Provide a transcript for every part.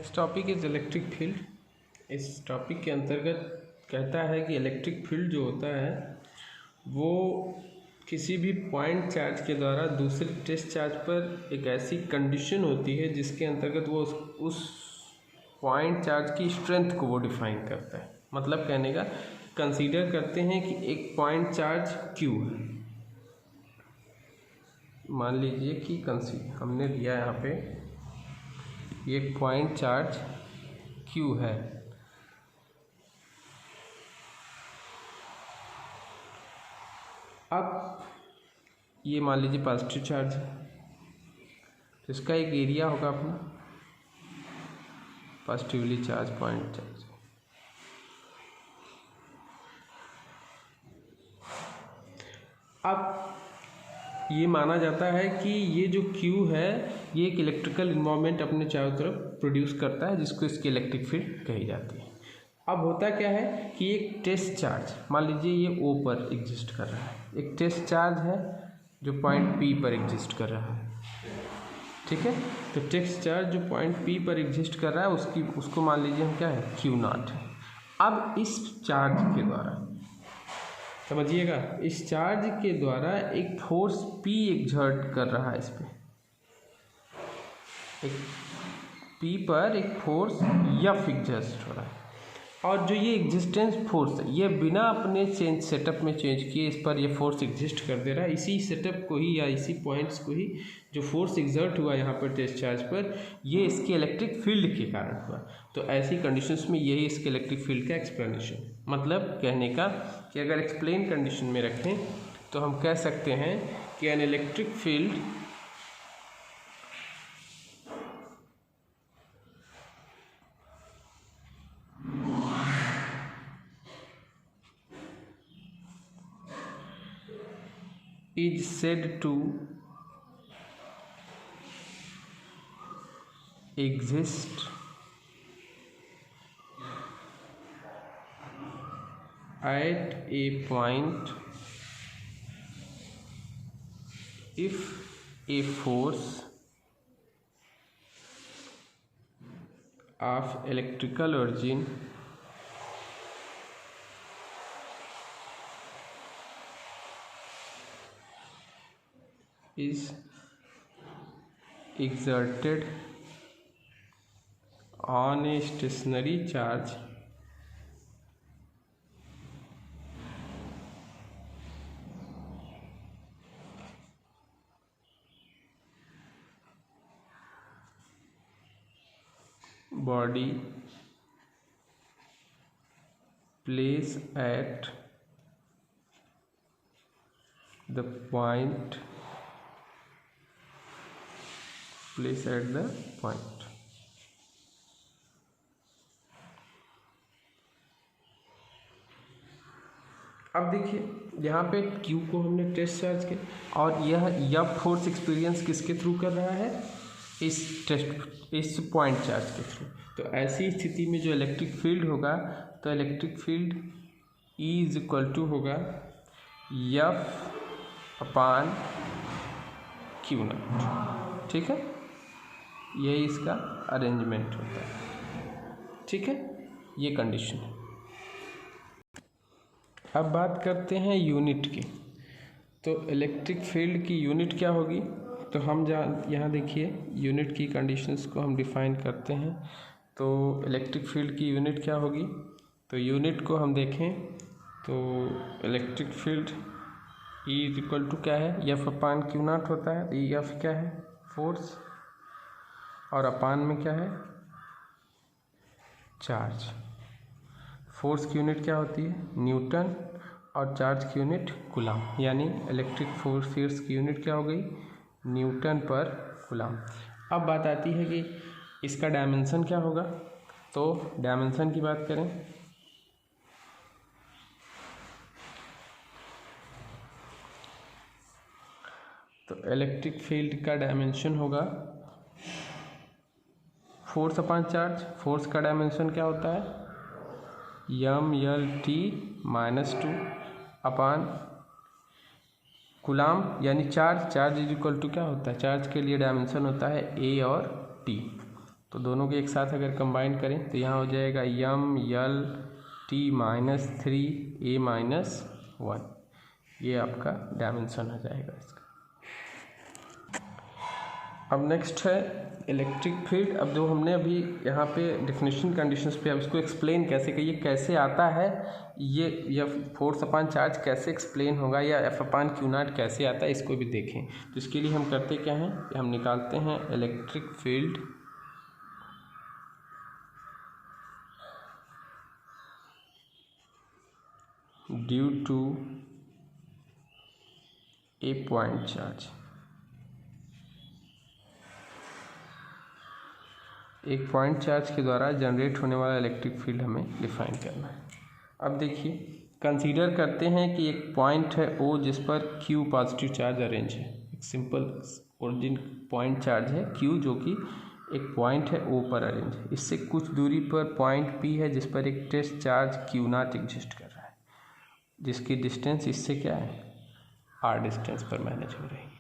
Next topic is electric field. इस topic के अंतर्गत कहता है कि इलेक्ट्रिक फील्ड जो होता है वो किसी भी पॉइंट चार्ज के द्वारा दूसरे टेस्ट चार्ज पर एक ऐसी कंडीशन होती है जिसके अंतर्गत वो उस पॉइंट चार्ज की स्ट्रेंथ को वो डिफाइन करता है। मतलब कहने का कंसीडर करते हैं कि एक पॉइंट चार्ज Q है। मान लीजिए कि हमने लिया यहाँ पे ये पॉइंट चार्ज Q है। अब ये मान लीजिए पॉजिटिव चार्ज है, तो इसका एक एरिया होगा अपना पॉजिटिवली चार्ज पॉइंट चार्ज। अब ये माना जाता है कि ये जो Q है ये एक इलेक्ट्रिकल इन्वायरमेंट अपने चारों तरफ प्रोड्यूस करता है जिसको इसकी इलेक्ट्रिक फील्ड कही जाती है। अब होता क्या है कि एक टेस्ट चार्ज मान लीजिए ये O पर एग्जिस्ट कर रहा है, एक टेस्ट चार्ज है जो पॉइंट P पर एग्जिस्ट कर रहा है। ठीक है, तो टेस्ट चार्ज जो पॉइंट P पर एग्जिस्ट कर रहा है उसको मान लीजिए हम क्या है Q0 है। अब इस चार्ज के द्वारा समझिएगा, इस चार्ज के द्वारा एक फोर्स P एक्सर्ट कर रहा है इस पर, एक P पर एक फोर्स F एग्जिस्ट हो रहा है। और जो ये एग्जिस्टेंस फोर्स है ये बिना अपने सेटअप में चेंज किए इस पर ये फोर्स एग्जिस्ट कर दे रहा है। इसी सेटअप को ही या इसी पॉइंट्स को ही जो फोर्स एग्जर्ट हुआ यहाँ पर टेस्ट चार्ज पर, ये इसके इलेक्ट्रिक फील्ड के कारण हुआ। तो ऐसी कंडीशंस में यही इसके इलेक्ट्रिक फील्ड का एक्सप्लेनेशन। मतलब कहने का कि अगर एक्सप्लेन कंडीशन में रखें तो हम कह सकते हैं कि an electric field is said to exist at a point if a force of electrical origin is exerted on a stationary charge body placed at the point अब देखिए यहाँ पे Q को हमने टेस्ट चार्ज के और यह फोर्स एक्सपीरियंस किसके थ्रू कर रहा है, इस पॉइंट चार्ज के थ्रू। तो ऐसी स्थिति में जो इलेक्ट्रिक फील्ड होगा तो electric field E is equal to होगा F/Q0। ठीक है, यही इसका अरेंजमेंट होता है। ठीक है, ये कंडीशन है। अब बात करते हैं यूनिट की। तो इलेक्ट्रिक फील्ड की यूनिट क्या होगी, तो हम यहाँ देखिए यूनिट की कंडीशंस को हम डिफाइन करते हैं। तो इलेक्ट्रिक फील्ड की यूनिट क्या होगी, तो यूनिट को हम देखें तो electric field E is equal to क्या है, F/Q0 होता है। तो F क्या है, फोर्स, और अपान में क्या है, चार्ज। फोर्स की यूनिट क्या होती है, न्यूटन, और चार्ज की यूनिट कूलम। यानी इलेक्ट्रिक फोर्स की यूनिट क्या हो गई, न्यूटन पर कूलम। अब बात आती है कि इसका डायमेंशन क्या होगा। तो डायमेंशन की बात करें तो इलेक्ट्रिक फील्ड का डायमेंशन होगा फोर्स अपान चार्ज। फोर्स का डायमेंशन क्या होता है, m/L/T-2 अपान कूलम यानी charge. Charge is equal to क्या होता है, चार्ज के लिए डायमेंशन होता है A और T। तो दोनों के एक साथ अगर कंबाइन करें तो यहाँ हो जाएगा यम यल टी माइनस 3 ए माइनस 1, ये आपका डायमेंशन आ जाएगा इसका। अब नेक्स्ट है इलेक्ट्रिक फील्ड। अब जो हमने अभी यहाँ पे डेफिनेशन कंडीशंस पे, अब इसको एक्सप्लेन कैसे करिए, कैसे आता है ये फोर्स अपान चार्ज कैसे एक्सप्लेन होगा, या एफ अपान क्यू नॉट कैसे आता है, इसको भी देखें। तो इसके लिए हम करते क्या हैं, हम निकालते हैं electric field due to a point charge. एक पॉइंट चार्ज के द्वारा जनरेट होने वाला इलेक्ट्रिक फील्ड हमें डिफाइन करना है। अब देखिए, कंसीडर करते हैं कि एक पॉइंट है O जिस पर Q पॉजिटिव चार्ज अरेंज है। एक सिंपल ओरिजिन पॉइंट चार्ज है Q, जो कि एक पॉइंट है O पर अरेंज है। इससे कुछ दूरी पर पॉइंट P है जिस पर एक test charge Q naught exist कर रहा है, जिसकी डिस्टेंस इससे क्या है, R डिस्टेंस पर मैनेज हो रही है।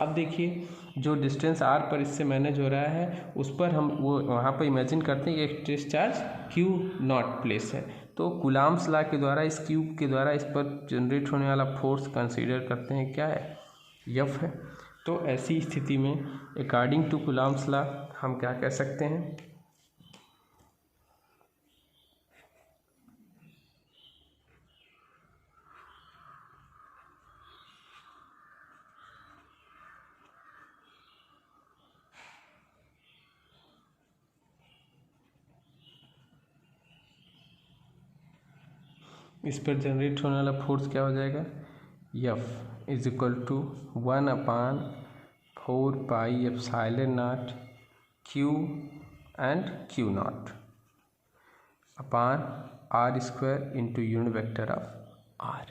अब देखिए, जो डिस्टेंस R पर इससे मैनेज हो रहा है उस पर हम वो वहाँ पर इमेजिन करते हैं कि एक test charge Q naught place है। तो कूलॉम्स लॉ के द्वारा इस Q के द्वारा इस पर जनरेट होने वाला फोर्स कंसीडर करते हैं क्या है, F है। तो ऐसी स्थिति में अकॉर्डिंग टू कूलॉम्स लॉ हम क्या कह सकते हैं, इस पर जनरेट होने वाला फोर्स क्या हो जाएगा, F is equal to 1/4 pi epsilon naught Q and Q naught upon R square into unit vector of R।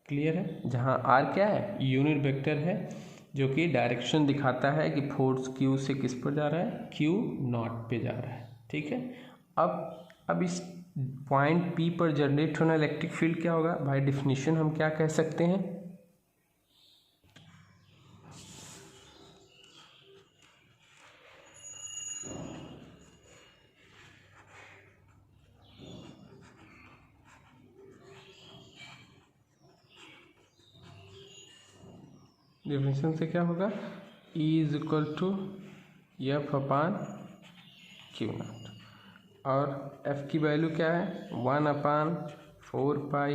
Clear है, जहाँ R क्या है, यूनिट वेक्टर है जो कि डायरेक्शन दिखाता है कि फोर्स Q से किस पर जा रहा है, Q नॉट पे जा रहा है। ठीक है, अब इस पॉइंट P पर जनरेट होना इलेक्ट्रिक फील्ड क्या होगा, भाई डिफिनीशन हम क्या कह सकते हैं, डिफिनीशन से क्या होगा, E is equal to F upon Q naught, और F की वैल्यू क्या है, 1/4 pi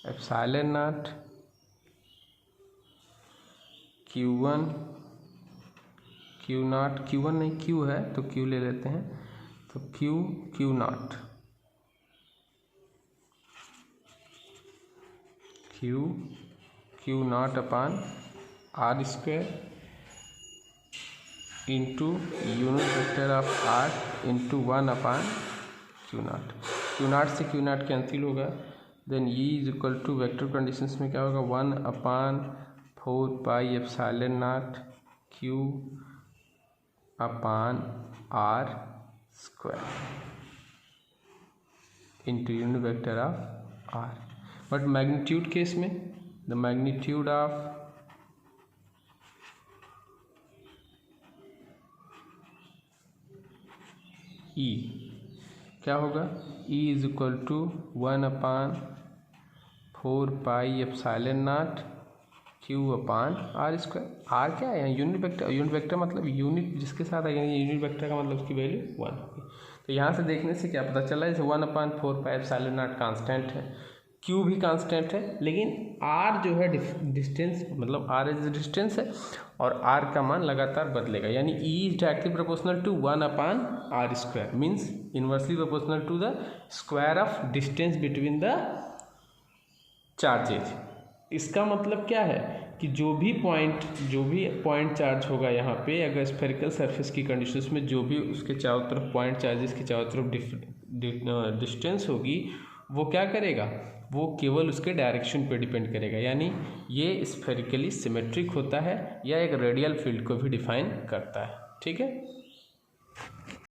epsilon naught Q1 Q naught, Q1 नहीं Q है तो Q ले लेते हैं, तो Q naught Q naught upon R square into unit vector of R into 1/Q naught. Q naught से Q नॉट कैंसिल होगा, then E is equal to vector conditions में क्या होगा, 1/4 pi epsilon naught Q upon R square into unit vector of R। But magnitude case में the magnitude of E क्या होगा, E is equal to 1/4 pi epsilon naught Q upon R square. R क्या है यहाँ, unit vector, unit vector मतलब unit जिसके साथ आएगा, यूनिट वेक्टर का मतलब उसकी वैल्यू 1 होगी। तो यहाँ से देखने से क्या पता चला, जैसे 1/4 पाई एप्सिलॉन नॉट कांस्टेंट है, Q भी कांस्टेंट है, लेकिन R जो है डिस्टेंस, मतलब R इज डिस्टेंस है और R का मान लगातार बदलेगा, यानी E is directly proportional to 1/R square, means inversely proportional to the square of distance between the charges. इसका मतलब क्या है कि जो भी पॉइंट चार्ज होगा यहाँ पे, अगर स्फेरिकल सरफेस की कंडीशंस में जो भी उसके चारों तरफ पॉइंट चार्जेस के चारों तरफ डिस्टेंस होगी, वो क्या करेगा, वो केवल उसके डायरेक्शन पे डिपेंड करेगा, यानी ये स्फेरिकली सिमेट्रिक होता है या एक रेडियल फील्ड को भी डिफाइन करता है। ठीक है।